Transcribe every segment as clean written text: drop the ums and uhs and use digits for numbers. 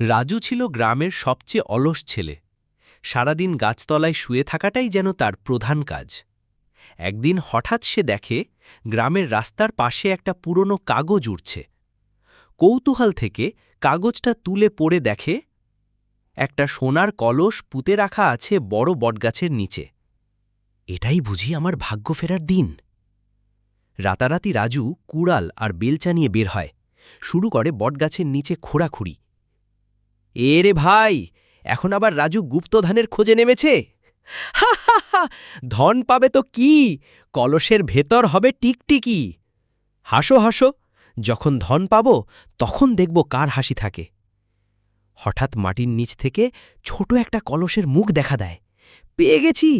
রাজু ছিল গ্রামের সবচেয়ে অলস ছেলে। সারাদিন গাছতলায় শুয়ে থাকাটাই যেন তার প্রধান কাজ। একদিন হঠাৎ সে দেখে গ্রামের রাস্তার পাশে একটা পুরনো কাগজ উড়ছে। কৌতূহল থেকে কাগজটা তুলে পড়ে দেখে একটা সোনার কলস পুঁতে রাখা আছে বড় বটগাছের নিচে। এটাই বুঝি আমার ভাগ্য ফেরার দিন। রাতারাতি রাজু কুড়াল আর বেলচা নিয়ে বের হয়, শুরু করে বটগাছের নিচে খোঁড়াখুড়ি। এ রে ভাই, এখন আবার রাজু গুপ্তধনের খোঁজে নেমেছে। হা হা হা, ধন পাবে তো কি, কলসের ভেতর হবে টিকটিকি। হাসো হাসো, যখন ধন পাব তখন দেখব কার হাসি থাকে। হঠাৎ মাটির নিচ থেকে ছোট একটা কলসের মুখ দেখা দেয়। পেয়ে গেছি।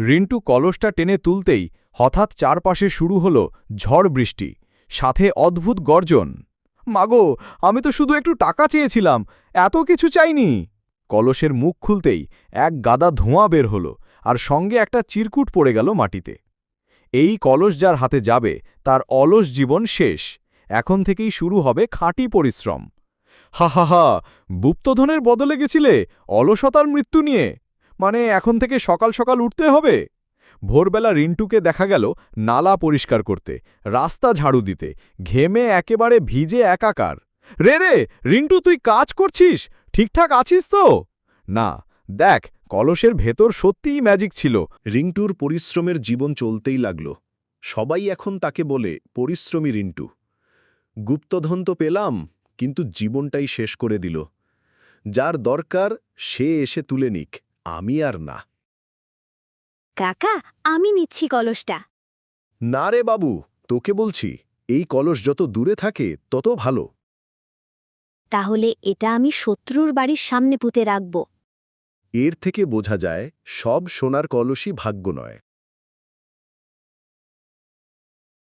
রিন্টু কলসটা টেনে তুলতেই হঠাৎ চারপাশে শুরু হলো ঝড় বৃষ্টি, সাথে অদ্ভুত গর্জন। মাগো, আমি তো শুধু একটু টাকা চেয়েছিলাম, এত কিছু চাইনি। কলসের মুখ খুলতেই এক গাদা ধোঁয়া বের হলো, আর সঙ্গে একটা চিরকুট পড়ে গেল মাটিতে। এই কলস যার হাতে যাবে তার অলস জীবন শেষ, এখন থেকেই শুরু হবে খাঁটি পরিশ্রম। হা হা হা, গুপ্তধনের বদলে গেছিলে অলসতার মৃত্যু নিয়ে? মানে এখন থেকে সকাল সকাল উঠতে হবে? ভোরবেলা রিন্টুকে দেখা গেল নালা পরিষ্কার করতে, রাস্তা ঝাড়ু দিতে, ঘেমে একেবারে ভিজে একাকার। রে রে রিন্টু, তুই কাজ করছিস? ঠিকঠাক আছিস তো? না, দেখ, কলসের ভেতর সত্যিই ম্যাজিক ছিল। রিন্টুর পরিশ্রমের জীবন চলতেই লাগল। সবাই এখন তাকে বলে পরিশ্রমী রিন্টু। গুপ্তধন তো পেলাম, কিন্তু জীবনটাই শেষ করে দিল। যার দরকার সে এসে তুলে নিক, আমি আর না। কাকা, আমি নিচ্ছি কলসটা। না রে বাবু, তোকে বলছি, এই কলস যত দূরে থাকে তত ভালো। তাহলে এটা আমি শত্রুর বাড়ির সামনে পুঁতে রাখব। এর থেকে বোঝা যায় সব সোনার কলসই ভাগ্য নয়।